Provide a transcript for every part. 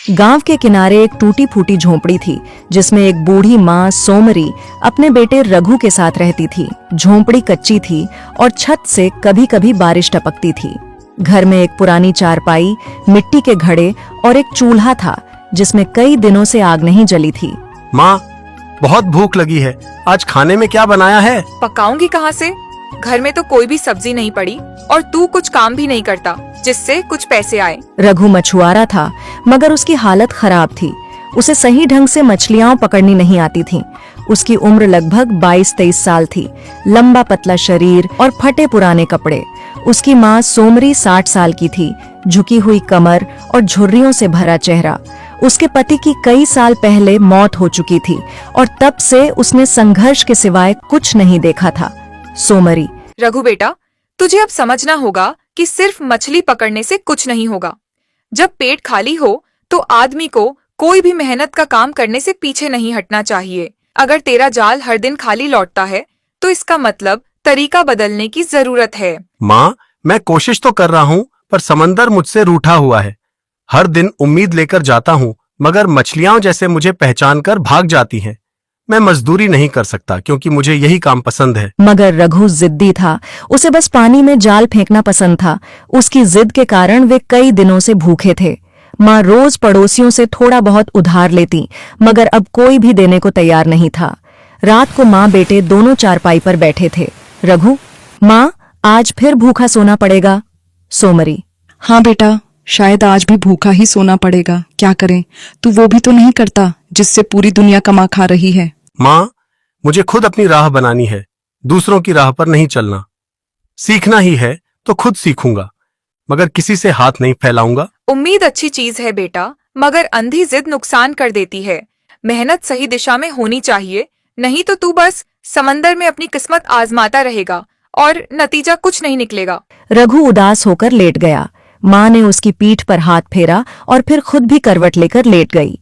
गांव के किनारे एक टूटी फूटी झोंपड़ी थी जिसमें एक बूढ़ी माँ सोमरी अपने बेटे रघु के साथ रहती थी। झोंपड़ी कच्ची थी और छत से कभी कभी बारिश टपकती थी। घर में एक पुरानी चारपाई, मिट्टी के घड़े और एक चूल्हा था जिसमें कई दिनों से आग नहीं जली थी। माँ, बहुत भूख लगी है। आज खाने में क्या बनाया है? पकाऊंगी कहाँ से? घर में तो कोई भी सब्जी नहीं पड़ी और तू कुछ काम भी नहीं करता जिससे कुछ पैसे आए। रघु मछुआरा था मगर उसकी हालत खराब थी। उसे सही ढंग से मछलियां पकड़नी नहीं आती थीं। उसकी उम्र लगभग 22-23 साल थी। लंबा पतला शरीर और फटे पुराने कपड़े। उसकी माँ सोमरी 60 साल की थी, झुकी हुई कमर और झुर्रियों से भरा चेहरा। उसके पति की कई साल पहले मौत हो चुकी थी और तब से उसने संघर्ष के सिवाय कुछ नहीं देखा था। सोमरी: रघु बेटा, तुझे अब समझना होगा कि सिर्फ मछली पकड़ने से कुछ नहीं होगा। जब पेट खाली हो तो आदमी को कोई भी मेहनत का काम करने से पीछे नहीं हटना चाहिए। अगर तेरा जाल हर दिन खाली लौटता है तो इसका मतलब तरीका बदलने की जरूरत है। माँ, मैं कोशिश तो कर रहा हूँ पर समंदर मुझसे रूठा हुआ है। हर दिन उम्मीद लेकर जाता हूँ मगर मछलियां जैसे मुझे पहचान कर भाग जाती हैं। मैं मजदूरी नहीं कर सकता क्योंकि मुझे यही काम पसंद है। मगर रघु जिद्दी था। उसे बस पानी में जाल फेंकना पसंद था। उसकी जिद के कारण वे कई दिनों से भूखे थे। माँ रोज पड़ोसियों से थोड़ा बहुत उधार लेती मगर अब कोई भी देने को तैयार नहीं था। रात को माँ बेटे दोनों चारपाई पर बैठे थे। रघु: माँ, आज फिर भूखा सोना पड़ेगा। सोमरी: हाँ बेटा, शायद आज भी भूखा ही सोना पड़ेगा। क्या करें, तू वो भी तो नहीं करता जिससे पूरी दुनिया कमा खा रही है। माँ, मुझे खुद अपनी राह बनानी है, दूसरों की राह पर नहीं चलना। सीखना ही है तो खुद सीखूंगा मगर किसी से हाथ नहीं फैलाऊंगा। उम्मीद अच्छी चीज है बेटा, मगर अंधी जिद नुकसान कर देती है। मेहनत सही दिशा में होनी चाहिए, नहीं तो तू बस समंदर में अपनी किस्मत आजमाता रहेगा और नतीजा कुछ नहीं निकलेगा। रघु उदास होकर लेट गया। माँ ने उसकी पीठ पर हाथ फेरा और फिर खुद भी करवट लेकर लेट गई।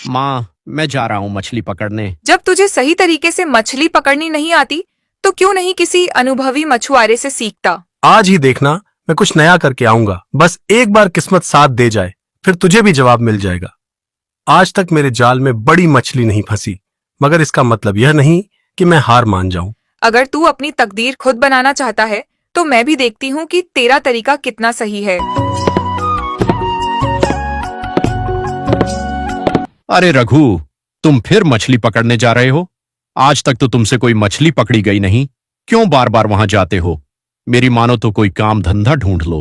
माँ, मैं जा रहा हूँ मछली पकड़ने। जब तुझे सही तरीके से मछली पकड़नी नहीं आती तो क्यों नहीं किसी अनुभवी मछुआरे से सीखता? आज ही देखना, मैं कुछ नया करके आऊंगा। बस एक बार किस्मत साथ दे जाए फिर तुझे भी जवाब मिल जाएगा। आज तक मेरे जाल में बड़ी मछली नहीं फंसी मगर इसका मतलब यह नहीं कि मैं हार मान जाऊं। अगर तू अपनी तकदीर खुद बनाना चाहता है तो मैं भी देखती हूँ कि तेरा तरीका कितना सही है। अरे रघु, तुम फिर मछली पकड़ने जा रहे हो? आज तक तो तुमसे कोई मछली पकड़ी गई नहीं। क्यों बार बार वहां जाते हो? मेरी मानो तो कोई काम धंधा ढूंढ लो।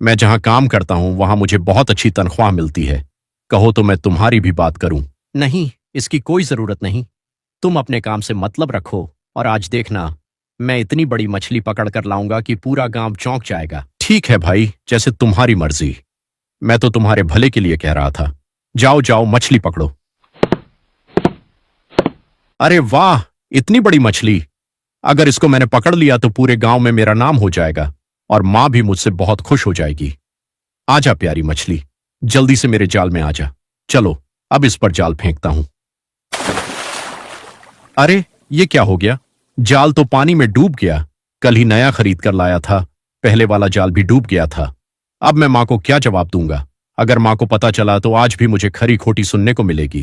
मैं जहां काम करता हूं वहां मुझे बहुत अच्छी तनख्वाह मिलती है। कहो तो मैं तुम्हारी भी बात करूं। नहीं, इसकी कोई जरूरत नहीं। तुम अपने काम से मतलब रखो और आज देखना, मैं इतनी बड़ी मछली पकड़ कर लाऊंगा कि पूरा गांव चौंक जाएगा। ठीक है भाई, जैसे तुम्हारी मर्जी। मैं तो तुम्हारे भले के लिए कह रहा था। जाओ जाओ, मछली पकड़ो। अरे वाह, इतनी बड़ी मछली! अगर इसको मैंने पकड़ लिया तो पूरे गांव में मेरा नाम हो जाएगा और मां भी मुझसे बहुत खुश हो जाएगी। आजा प्यारी मछली, जल्दी से मेरे जाल में आजा। चलो, अब इस पर जाल फेंकता हूं। अरे, ये क्या हो गया? जाल तो पानी में डूब गया। कल ही नया खरीद कर लाया था, पहले वाला जाल भी डूब गया था। अब मैं मां को क्या जवाब दूंगा? अगर मां को पता चला तो आज भी मुझे खरी खोटी सुनने को मिलेगी।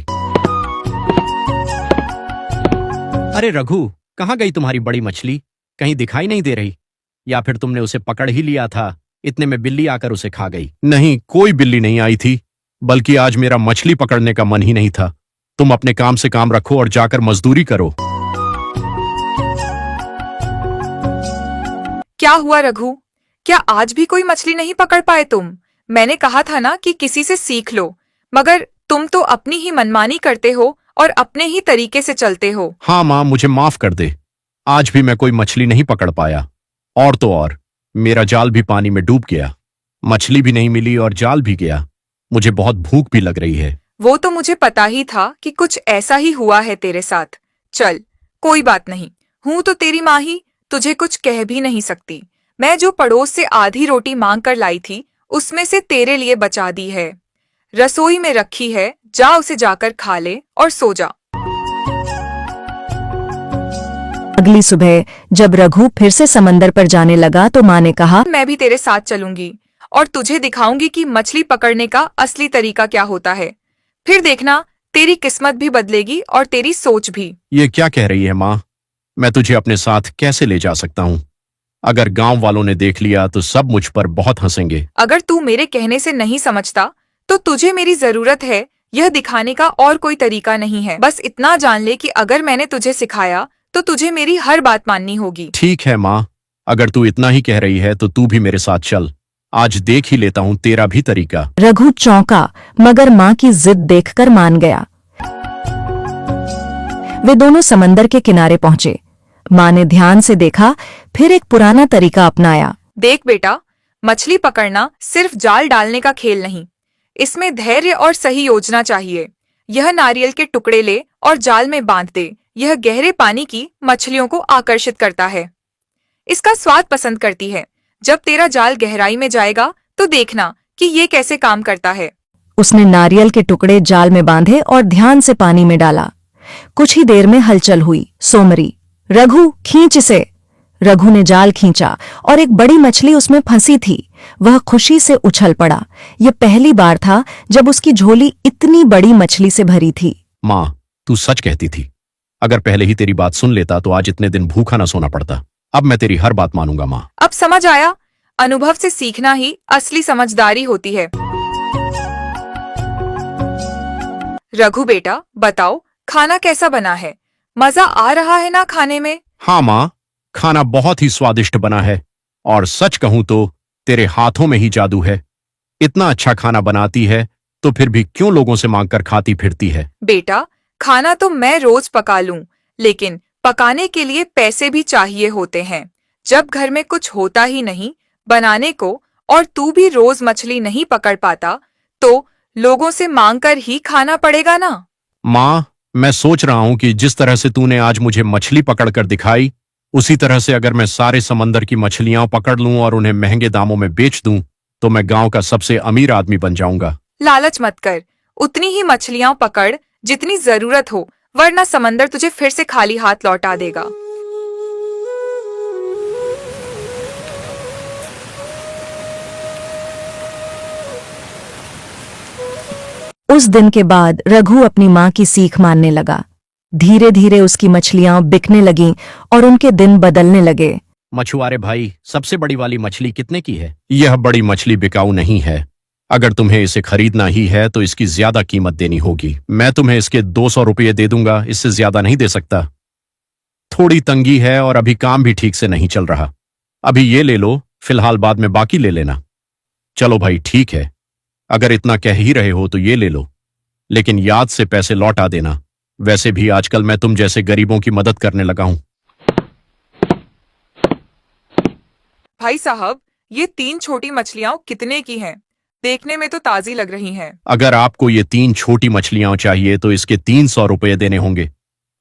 अरे रघु, कहाँ गई तुम्हारी बड़ी मछली? कहीं दिखाई नहीं दे रही। या फिर तुमने उसे पकड़ ही लिया था, इतने में बिल्ली आकर उसे खा गई? नहीं, कोई बिल्ली नहीं आई थी, बल्कि आज मेरा मछली पकड़ने का मन ही नहीं था। तुम अपने काम से काम रखो और जाकर मजदूरी करो। क्या हुआ रघु? क्या आज भी कोई मछली नहीं पकड़ पाए तुम? मैंने कहा था ना कि किसी से सीख लो, मगर तुम तो अपनी ही मनमानी करते हो और अपने ही तरीके से चलते हो। हाँ माँ, मुझे माफ कर दे। आज भी मैं कोई मछली नहीं पकड़ पाया। और तो और, मेरा जाल भी पानी में डूब गया। मछली भी नहीं मिली और जाल भी गया। मुझे बहुत भूख भी लग रही है। वो तो मुझे पता ही था कि कुछ ऐसा ही हुआ है तेरे साथ। चल, कोई बात नहीं, हूं तो तेरी माँ ही, तुझे कुछ कह भी नहीं सकती। मैं जो पड़ोस से आधी रोटी मांग कर लाई थी उसमें से तेरे लिए बचा दी है। रसोई में रखी है, जा उसे जाकर खा ले और सो जा। अगली सुबह जब रघु फिर से समंदर पर जाने लगा तो माँ ने कहा, मैं भी तेरे साथ चलूंगी और तुझे दिखाऊंगी कि मछली पकड़ने का असली तरीका क्या होता है। फिर देखना, तेरी किस्मत भी बदलेगी और तेरी सोच भी। ये क्या कह रही है माँ? मैं तुझे अपने साथ कैसे ले जा सकता हूँ? अगर गांव वालों ने देख लिया तो सब मुझ पर बहुत हंसेंगे। अगर तू मेरे कहने से नहीं समझता तो तुझे मेरी जरूरत है, यह दिखाने का और कोई तरीका नहीं है। बस इतना जान ले कि अगर मैंने तुझे सिखाया तो तुझे मेरी हर बात माननी होगी। ठीक है माँ, अगर तू इतना ही कह रही है तो तू भी मेरे साथ चल। आज देख ही लेता हूँ तेरा भी तरीका। रघु चौंका, मगर मां की जिद देखकर मान गया। वे दोनों समंदर के किनारे पहुंचे। मां ने ध्यान से देखा, फिर एक पुराना तरीका अपनाया। देख बेटा, मछली पकड़ना सिर्फ जाल डालने का खेल नहीं, इसमें धैर्य और सही योजना चाहिए। यह नारियल के टुकड़े ले और जाल में बांध दे। यह गहरे पानी की मछलियों को आकर्षित करता है, इसका स्वाद पसंद करती है। जब तेरा जाल गहराई में जाएगा तो देखना कि ये कैसे काम करता है। उसने नारियल के टुकड़े जाल में बांधे और ध्यान से पानी में डाला। कुछ ही देर में हलचल हुई। सोमरी, रघु खींच इसे। रघु ने जाल खींचा और एक बड़ी मछली उसमें फंसी थी। वह खुशी से उछल पड़ा। यह पहली बार था जब उसकी झोली इतनी बड़ी मछली से भरी थी। माँ, तू सच कहती थी। अगर पहले ही तेरी बात सुन लेता तो आज इतने दिन भूखा ना सोना पड़ता। अब मैं तेरी हर बात मानूंगा माँ। अब समझ आया, अनुभव से सीखना ही असली समझदारी होती है। रघु बेटा, बताओ खाना कैसा बना है? मजा आ रहा है ना खाने में? हाँ माँ, खाना बहुत ही स्वादिष्ट बना है और सच कहूं तो तेरे हाथों में ही जादू है। इतना अच्छा खाना बनाती है तो फिर भी क्यों लोगों से मांगकर खाती फिरती है? बेटा, खाना तो मैं रोज पका लूं, लेकिन पकाने के लिए पैसे भी चाहिए होते हैं। जब घर में कुछ होता ही नहीं बनाने को और तू भी रोज मछली नहीं पकड़ पाता तो लोगों से मांगकर ही खाना पड़ेगा ना। माँ, मैं सोच रहा हूं कि जिस तरह से तूने आज मुझे मछली पकड़कर दिखाई, उसी तरह से अगर मैं सारे समंदर की मछलियां पकड़ लूं और उन्हें महंगे दामों में बेच दूं तो मैं गांव का सबसे अमीर आदमी बन जाऊंगा। लालच मत कर, उतनी ही मछलियां पकड़ जितनी जरूरत हो, वरना समंदर तुझे फिर से खाली हाथ लौटा देगा। उस दिन के बाद रघु अपनी मां की सीख मानने लगा। धीरे धीरे उसकी मछलियां बिकने लगीं और उनके दिन बदलने लगे। मछुआरे भाई, सबसे बड़ी वाली मछली कितने की है? यह बड़ी मछली बिकाऊ नहीं है। अगर तुम्हें इसे खरीदना ही है तो इसकी ज्यादा कीमत देनी होगी। मैं तुम्हें इसके 200 रुपये दे दूंगा, इससे ज्यादा नहीं दे सकता। थोड़ी तंगी है और अभी काम भी ठीक से नहीं चल रहा। अभी ये ले लो, फिलहाल बाद में बाकी ले लेना। चलो भाई, ठीक है, अगर इतना कह ही रहे हो तो ये ले लो, लेकिन याद से पैसे लौटा देना। वैसे भी आजकल मैं तुम जैसे गरीबों की मदद करने लगा हूं। भाई साहब, ये 3 छोटी मछलियां कितने की हैं? देखने में तो ताजी लग रही हैं। अगर आपको ये 3 छोटी मछलियां चाहिए तो इसके 300 रुपये देने होंगे।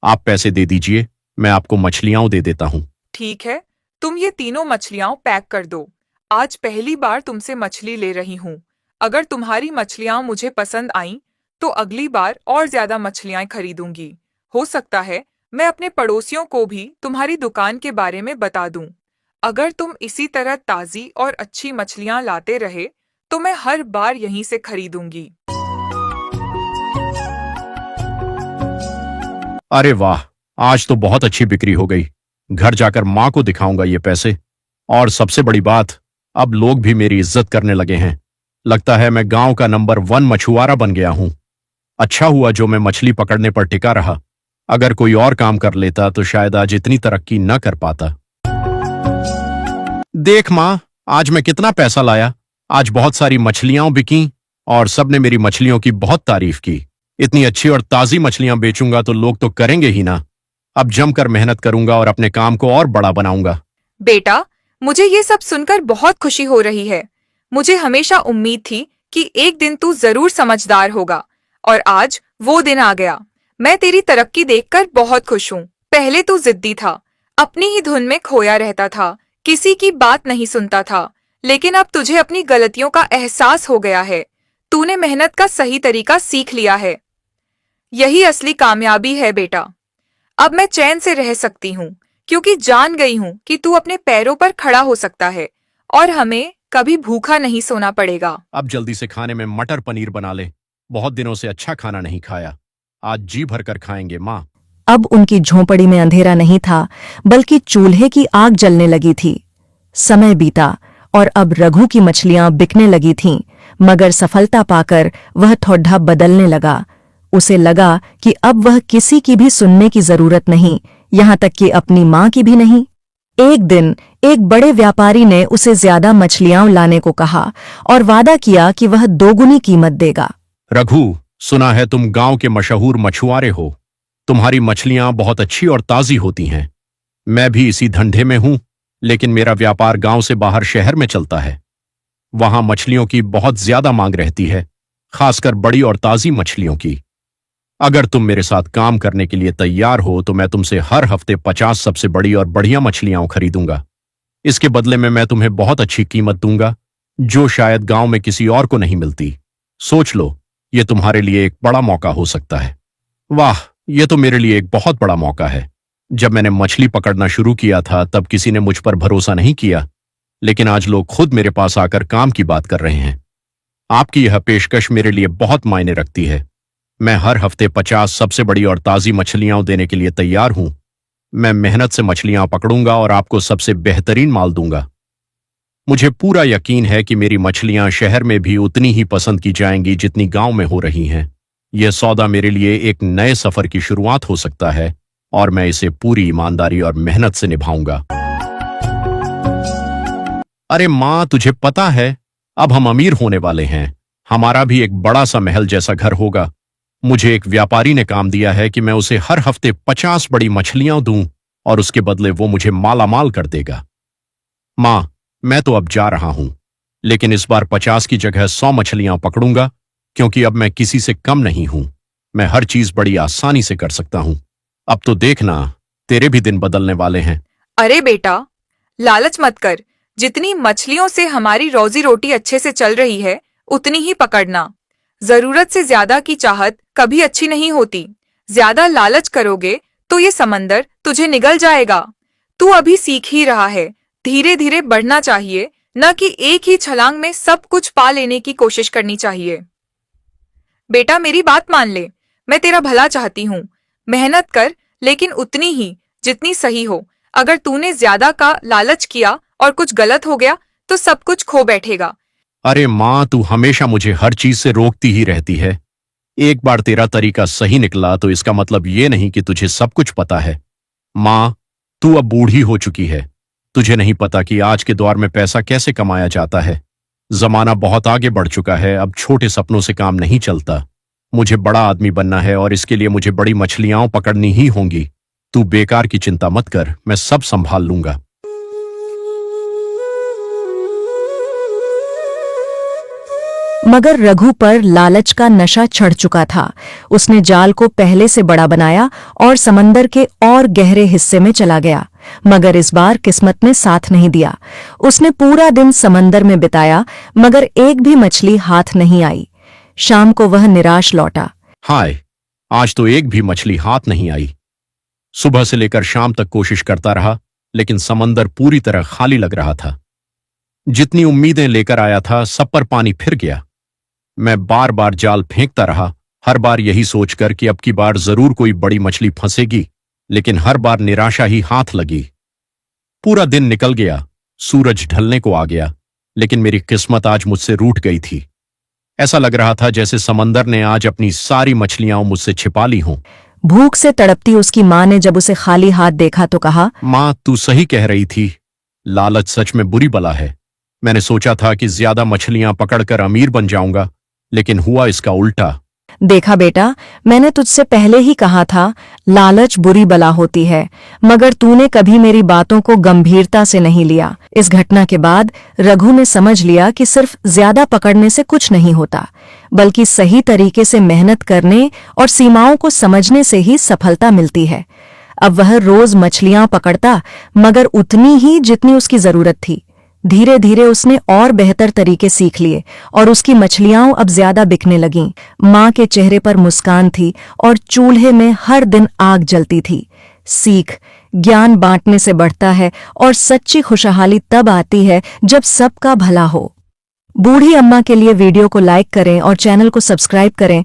आप पैसे दे दीजिए, मैं आपको मछलियां दे देता हूं। ठीक है, तुम ये तीनों मछलियां पैक कर दो। आज पहली बार तुमसे मछली ले रही हूँ। अगर तुम्हारी मछलियां मुझे पसंद आईं तो अगली बार और ज्यादा मछलियां खरीदूंगी। हो सकता है मैं अपने पड़ोसियों को भी तुम्हारी दुकान के बारे में बता दूं। अगर तुम इसी तरह ताजी और अच्छी मछलियां लाते रहे तो मैं हर बार यहीं से खरीदूंगी। अरे वाह, आज तो बहुत अच्छी बिक्री हो गई। घर जाकर मां को दिखाऊंगा ये पैसे। और सबसे बड़ी बात, अब लोग भी मेरी इज्जत करने लगे हैं। लगता है मैं गांव का नंबर 1 मछुआरा बन गया हूं। अच्छा हुआ जो मैं मछली पकड़ने पर टिका रहा। अगर कोई और काम कर लेता तो शायद आज इतनी तरक्की न कर पाता। देख मां, आज मैं कितना पैसा लाया। आज बहुत सारी मछलियां बिकी और सबने मेरी मछलियों की बहुत तारीफ की। इतनी अच्छी और ताजी मछलियां बेचूंगा तो लोग तो करेंगे ही ना। अब जमकर मेहनत करूंगा और अपने काम को और बड़ा बनाऊंगा। बेटा, मुझे ये सब सुनकर बहुत खुशी हो रही है। मुझे हमेशा उम्मीद थी कि एक दिन तू जरूर समझदार होगा और आज वो दिन आ गया। मैं तेरी तरक्की देखकर बहुत खुश हूँ। पहले तू जिद्दी था, अपनी ही धुन में खोया रहता था, किसी की बात नहीं सुनता था, लेकिन अब तुझे अपनी गलतियों का एहसास हो गया है। तूने मेहनत का सही तरीका सीख लिया है। यही असली कामयाबी है बेटा। अब मैं चैन से रह सकती हूँ क्योंकि जान गई हूँ कि तू अपने पैरों पर खड़ा हो सकता है और हमें कभी भूखा नहीं सोना पड़ेगा। अब जल्दी से खाने में मटर पनीर बना ले। बहुत दिनों से अच्छा खाना नहीं खाया, आज जी भर कर खाएंगे माँ। अब उनकी झोंपड़ी में अंधेरा नहीं था, बल्कि चूल्हे की आग जलने लगी थी। समय बीता और अब रघु की मछलियां बिकने लगी थीं, मगर सफलता पाकर वह ठोड्ढा बदलने लगा। उसे लगा कि अब वह किसी की भी सुनने की जरूरत नहीं, यहाँ तक कि अपनी माँ की भी नहीं। एक दिन एक बड़े व्यापारी ने उसे ज्यादा मछलियां लाने को कहा और वादा किया कि वह दोगुनी कीमत देगा। रघु, सुना है तुम गांव के मशहूर मछुआरे हो। तुम्हारी मछलियां बहुत अच्छी और ताजी होती हैं। मैं भी इसी धंधे में हूं, लेकिन मेरा व्यापार गांव से बाहर शहर में चलता है। वहां मछलियों की बहुत ज्यादा मांग रहती है, खासकर बड़ी और ताजी मछलियों की। अगर तुम मेरे साथ काम करने के लिए तैयार हो तो मैं तुमसे हर हफ्ते 50 सबसे बड़ी और बढ़िया मछलियां खरीदूंगा। इसके बदले में मैं तुम्हें बहुत अच्छी कीमत दूंगा, जो शायद गांव में किसी और को नहीं मिलती। सोच लो, ये तुम्हारे लिए एक बड़ा मौका हो सकता है। वाह, ये तो मेरे लिए एक बहुत बड़ा मौका है। जब मैंने मछली पकड़ना शुरू किया था तब किसी ने मुझ पर भरोसा नहीं किया, लेकिन आज लोग खुद मेरे पास आकर काम की बात कर रहे हैं। आपकी यह पेशकश मेरे लिए बहुत मायने रखती है। मैं हर हफ्ते 50 सबसे बड़ी और ताजी मछलियां देने के लिए तैयार हूं। मैं मेहनत से मछलियां पकड़ूंगा और आपको सबसे बेहतरीन माल दूंगा। मुझे पूरा यकीन है कि मेरी मछलियां शहर में भी उतनी ही पसंद की जाएंगी जितनी गांव में हो रही हैं। यह सौदा मेरे लिए एक नए सफर की शुरुआत हो सकता है और मैं इसे पूरी ईमानदारी और मेहनत से निभाऊंगा। अरे माँ, तुझे पता है अब हम अमीर होने वाले हैं। हमारा भी एक बड़ा सा महल जैसा घर होगा। मुझे एक व्यापारी ने काम दिया है कि मैं उसे हर हफ्ते 50 बड़ी मछलियां दूं और उसके बदले वो मुझे मालामाल कर देगा। मां, मैं तो अब जा रहा हूं, लेकिन इस बार 50 की जगह 100 मछलियां पकड़ूंगा, क्योंकि अब मैं किसी से कम नहीं हूं। मैं हर चीज बड़ी आसानी से कर सकता हूं। अब तो देखना, तेरे भी दिन बदलने वाले हैं। अरे बेटा, लालच मत कर। जितनी मछलियों से हमारी रोजी रोटी अच्छे से चल रही है, उतनी ही पकड़ना। जरूरत से ज्यादा की चाहत कभी अच्छी नहीं होती। ज्यादा लालच करोगे तो ये समंदर तुझे निगल जाएगा। तू अभी सीख ही रहा है, धीरे धीरे बढ़ना चाहिए, न कि एक ही छलांग में सब कुछ पा लेने की कोशिश करनी चाहिए। बेटा, मेरी बात मान ले। मैं तेरा भला चाहती हूँ। मेहनत कर, लेकिन उतनी ही जितनी सही हो। अगर तूने ज्यादा का लालच किया और कुछ गलत हो गया तो सब कुछ खो बैठेगा। अरे माँ, तू हमेशा मुझे हर चीज से रोकती ही रहती है। एक बार तेरा तरीका सही निकला तो इसका मतलब ये नहीं कि तुझे सब कुछ पता है। माँ, तू अब बूढ़ी हो चुकी है। तुझे नहीं पता कि आज के दौर में पैसा कैसे कमाया जाता है। जमाना बहुत आगे बढ़ चुका है, अब छोटे सपनों से काम नहीं चलता। मुझे बड़ा आदमी बनना है और इसके लिए मुझे बड़ी मछलियां पकड़नी ही होंगी। तू बेकार की चिंता मत कर, मैं सब संभाल लूंगा। मगर रघु पर लालच का नशा चढ़ चुका था। उसने जाल को पहले से बड़ा बनाया और समंदर के और गहरे हिस्से में चला गया। मगर इस बार किस्मत ने साथ नहीं दिया। उसने पूरा दिन समंदर में बिताया, मगर एक भी मछली हाथ नहीं आई। शाम को वह निराश लौटा। हाय, आज तो एक भी मछली हाथ नहीं आई। सुबह से लेकर शाम तक कोशिश करता रहा, लेकिन समंदर पूरी तरह खाली लग रहा था। जितनी उम्मीदें लेकर आया था, सब पर पानी फिर गया। मैं बार बार जाल फेंकता रहा, हर बार यही सोचकर कि अब की बार जरूर कोई बड़ी मछली फंसेगी, लेकिन हर बार निराशा ही हाथ लगी। पूरा दिन निकल गया, सूरज ढलने को आ गया, लेकिन मेरी किस्मत आज मुझसे रूठ गई थी। ऐसा लग रहा था जैसे समंदर ने आज अपनी सारी मछलियां मुझसे छिपा ली हों। भूख से तड़पती उसकी माँ ने जब उसे खाली हाथ देखा तो कहा, माँ, तू सही कह रही थी। लालच सच में बुरी बला है। मैंने सोचा था कि ज्यादा मछलियां पकड़कर अमीर बन जाऊंगा, लेकिन हुआ इसका उल्टा। देखा बेटा, मैंने तुझसे पहले ही कहा था, लालच बुरी बला होती है, मगर तूने कभी मेरी बातों को गंभीरता से नहीं लिया। इस घटना के बाद रघु ने समझ लिया कि सिर्फ ज्यादा पकड़ने से कुछ नहीं होता, बल्कि सही तरीके से मेहनत करने और सीमाओं को समझने से ही सफलता मिलती है। अब वह रोज मछलियां पकड़ता, मगर उतनी ही जितनी उसकी जरूरत थी। धीरे धीरे उसने और बेहतर तरीके सीख लिए और उसकी मछलियां अब ज्यादा बिकने लगीं। माँ के चेहरे पर मुस्कान थी और चूल्हे में हर दिन आग जलती थी। सीख ज्ञान बांटने से बढ़ता है और सच्ची खुशहाली तब आती है जब सबका भला हो। बूढ़ी अम्मा के लिए वीडियो को लाइक करें और चैनल को सब्सक्राइब करें।